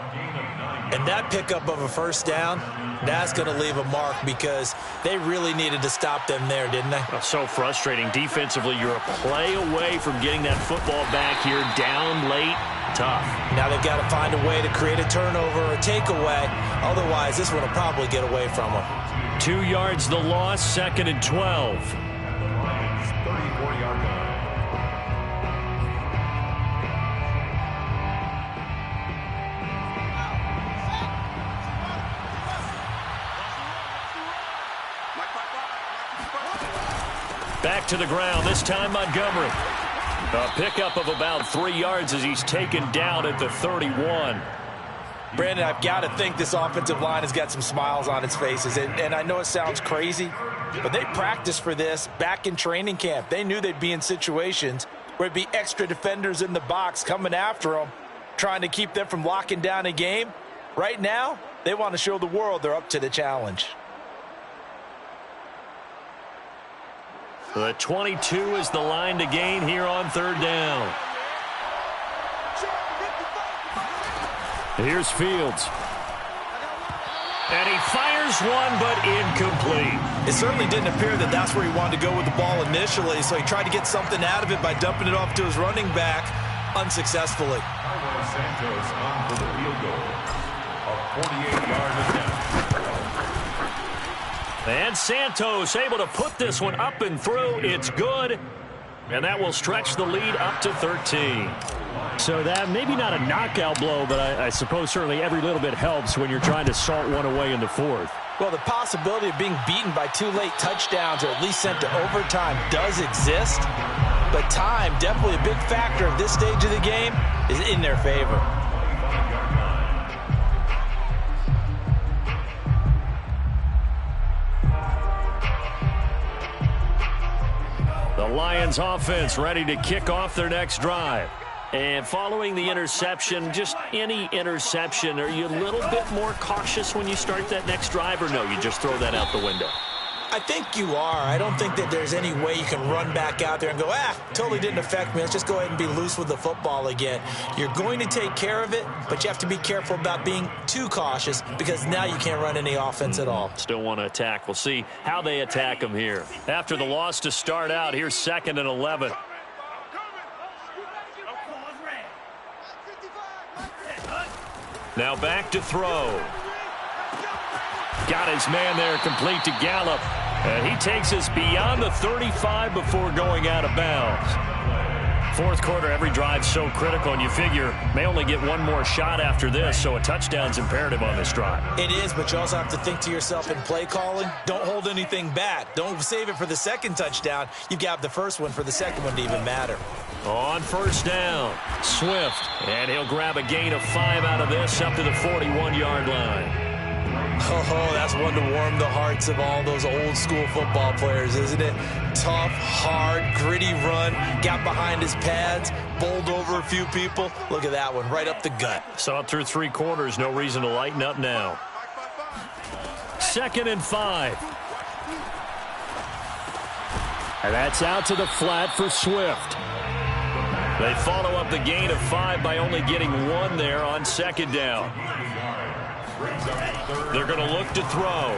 And that pickup of a first down, that's going to leave a mark because they really needed to stop them there, didn't they? So frustrating. Defensively, you're a play away from getting that football back here, down late, tough. Now they've got to find a way to create a turnover or a takeaway. Otherwise, this one will probably get away from them. 2 yards the loss, 2nd and 12. 34-yard line. Back to the ground, this time Montgomery. A pickup of about 3 yards as he's taken down at the 31. Brandon, I've got to think this offensive line has got some smiles on its faces. And I know it sounds crazy, but they practiced for this back in training camp. They knew they'd be in situations where it'd be extra defenders in the box coming after them, trying to keep them from locking down a game. Right now, they want to show the world they're up to the challenge. The 22 is the line to gain here on 3rd down. Here's Fields. And he fires one, but incomplete. It certainly didn't appear that that's where he wanted to go with the ball initially, so he tried to get something out of it by dumping it off to his running back unsuccessfully. Santos on for the field goal. A 48-yard attempt. And Santos able to put this one up and through. It's good. And that will stretch the lead up to 13. So that maybe not a knockout blow, but I suppose certainly every little bit helps when you're trying to salt one away in the 4th. Well, the possibility of being beaten by 2 late touchdowns or at least sent to overtime does exist. But time, definitely a big factor at this stage of the game, is in their favor. The Lions offense ready to kick off their next drive. And following the interception, just any interception, are you a little bit more cautious when you start that next drive, or no, you just throw that out the window? I think you are. I don't think that there's any way you can run back out there and go, totally didn't affect me. Let's just go ahead and be loose with the football again. You're going to take care of it, but you have to be careful about being too cautious because now you can't run any offense at all. Still want to attack. We'll see how they attack them here. After the loss to start out, here's 2nd and 11. Now back to throw. Got his man there, complete to Gallup. And he takes us beyond the 35 before going out of bounds. 4th quarter, every drive so critical, and you figure may only get one more shot after this, so a touchdown's imperative on this drive. It is, but you also have to think to yourself in play calling, don't hold anything back. Don't save it for the 2nd touchdown. You've got the 1st one for the 2nd one to even matter. On 1st down, Swift, and he'll grab a gain of 5 out of this up to the 41-yard line. Oh, that's one to warm the hearts of all those old school football players, isn't it? Tough, hard, gritty run, got behind his pads, bowled over a few people. Look at that one, right up the gut. Saw it through 3 quarters, no reason to lighten up now. 2nd and 5. And that's out to the flat for Swift. They follow up the gain of 5 by only getting 1 there on 2nd down. They're going to look to throw.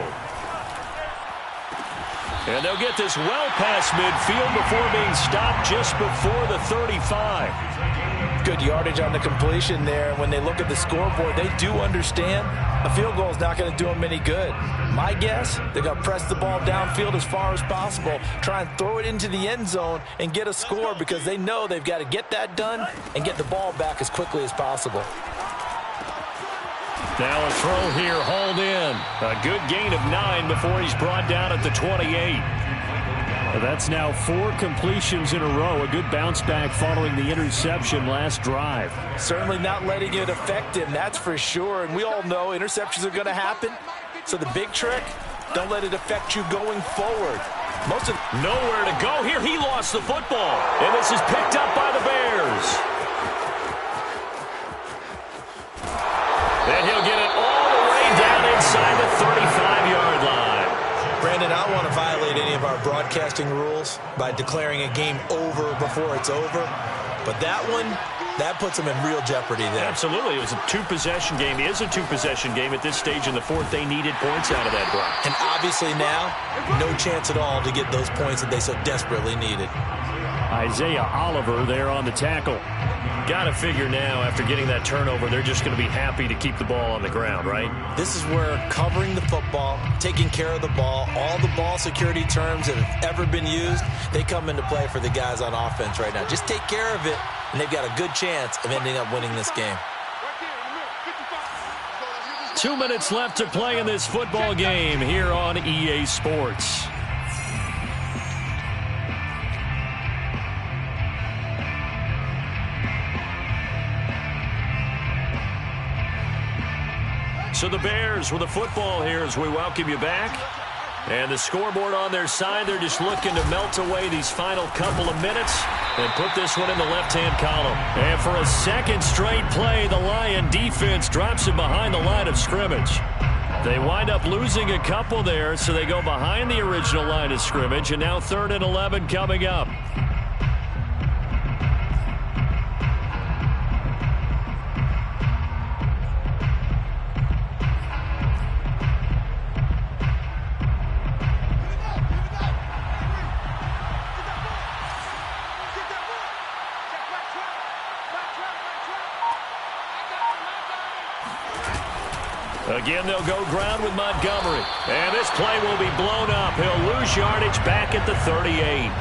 And they'll get this well past midfield before being stopped just before the 35. Good yardage on the completion there. When they look at the scoreboard, they do understand a field goal is not going to do them any good. My guess, they're going to press the ball downfield as far as possible, try and throw it into the end zone and get a score because they know they've got to get that done and get the ball back as quickly as possible. Now a throw here, hauled in. A good gain of 9 before he's brought down at the 28. That's now 4 completions in a row. A good bounce back following the interception last drive. Certainly not letting it affect him, that's for sure. And we all know interceptions are going to happen. So the big trick, don't let it affect you going forward. Nowhere to go here. He lost the football. And this is picked up by the Bears. And he'll get it all the way down inside the 35-yard line. Brandon, I don't want to violate any of our broadcasting rules by declaring a game over before it's over. But that one, That puts them in real jeopardy there. Absolutely. It was a two-possession game. It is a two-possession game at this stage in the fourth. They needed points out of that drive. And obviously now, no chance at all to get those points that they so desperately needed. Isaiah Oliver there on the tackle. Got to figure now, after getting that turnover, they're just going to be happy to keep the ball on the ground, right? This is where covering the football, taking care of the ball, all the ball security terms that have ever been used, they come into play for the guys on offense right now. Just take care of it, and they've got a good chance of ending up winning this game. 2 minutes left to play in this football game here on EA Sports. So the Bears with the football here as we welcome you back. And the scoreboard on their side, they're just looking to melt away these final couple of minutes and put this one in the left-hand column. And for a second straight play, the Lion defense drops it behind the line of scrimmage. They wind up losing a couple there, so they go behind the original line of scrimmage, and now 3rd and 11 coming up. Again, they'll go ground with Montgomery. And this play will be blown up. He'll lose yardage back at the 38.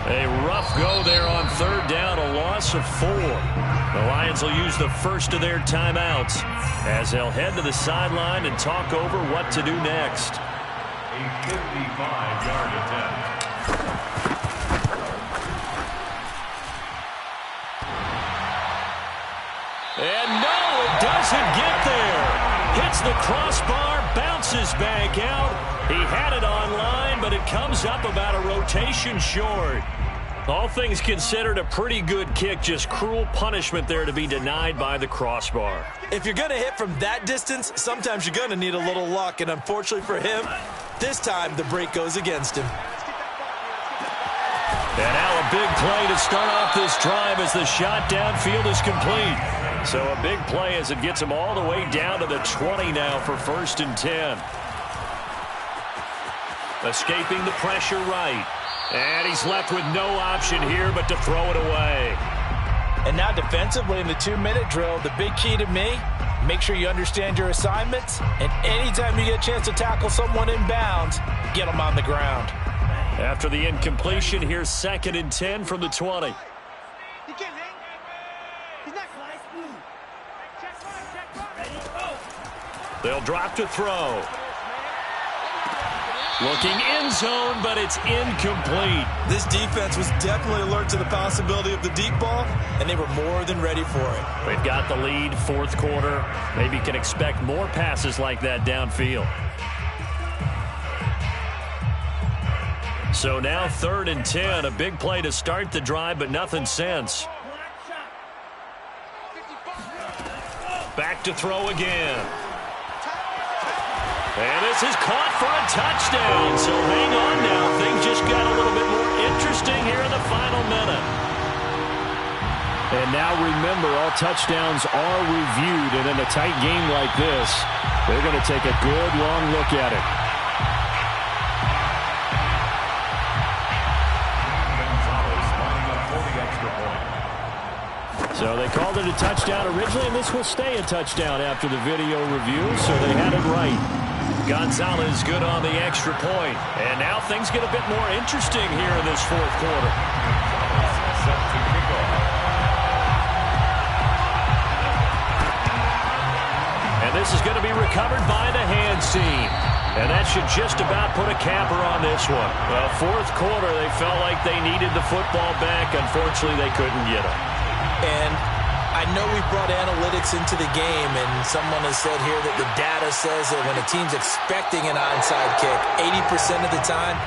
A rough go there on 3rd down, a loss of 4. The Lions will use the first of their timeouts as they'll head to the sideline and talk over what to do next. A 55-yard attempt. And no, it doesn't get there. Hits the crossbar, bounces back out. He had it on line, but it comes up about a rotation short. All things considered, a pretty good kick, just cruel punishment there to be denied by the crossbar. If you're going to hit from that distance, sometimes you're going to need a little luck, and unfortunately for him, this time the break goes against him. And now a big play to start off this drive as the shot downfield is complete. So a big play as it gets him all the way down to the 20 now for 1st and 10. Escaping the pressure right. And he's left with no option here but to throw it away. And now defensively in the 2-minute drill, the big key to me, make sure you understand your assignments. And anytime you get a chance to tackle someone in bounds, get them on the ground. After the incompletion, here's 2nd and 10 from the 20. They'll drop to throw. Looking end zone, but it's incomplete. This defense was definitely alert to the possibility of the deep ball, and they were more than ready for it. They've got the lead, 4th quarter. Maybe can expect more passes like that downfield. So now 3rd and 10, a big play to start the drive, but nothing since. Back to throw again. And this is caught for a touchdown. So hang on now. Things just got a little bit more interesting here in the final minute. And now remember, all touchdowns are reviewed. And in a tight game like this, they're going to take a good long look at it. So they called it a touchdown originally, and this will stay a touchdown after the video review, so they had it right. Gonzalez good on the extra point. And now things get a bit more interesting here in this 4th quarter. Set to kick off. And this is going to be recovered by the hands team. And that should just about put a capper on this one. Well, 4th quarter, they felt like they needed the football back. Unfortunately, they couldn't get it. And I know we brought analytics into the game, and someone has said here that the data says that when a team's expecting an onside kick, 80% of the time,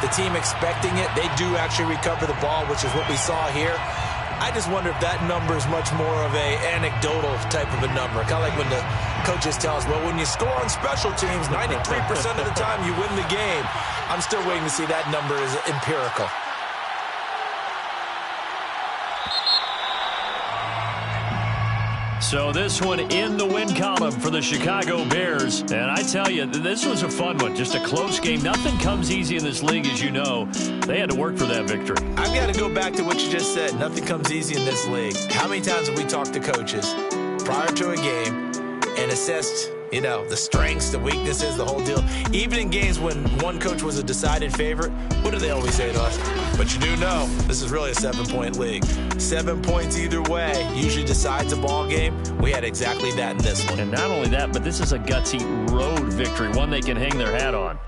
the team expecting it, they do actually recover the ball, which is what we saw here. I just wonder if that number is much more of a anecdotal type of a number. Kind of like when the coaches tell us, well, when you score on special teams, 93% of the time you win the game. I'm still waiting to see that number is empirical. So this one in the win column for the Chicago Bears. And I tell you, this was a fun one. Just a close game. Nothing comes easy in this league, as you know. They had to work for that victory. I've got to go back to what you just said. Nothing comes easy in this league. How many times have we talked to coaches prior to a game and assessed, the strengths, the weaknesses, the whole deal? Even in games when one coach was a decided favorite, what do they always say to us? But you do know this is really a 7-point league. 7 points either way usually decides a ball game. We had exactly that in this one. And not only that, but this is a gutsy road victory, one they can hang their hat on.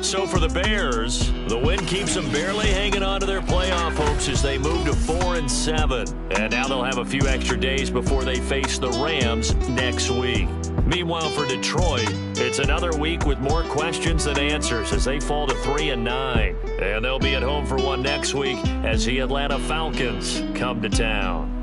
So for the Bears, the win keeps them barely hanging on to their playoff hopes as they move to 4-7. And now they'll have a few extra days before they face the Rams next week. Meanwhile, for Detroit, it's another week with more questions than answers as they fall to 3-9. And they'll be at home for one next week as the Atlanta Falcons come to town.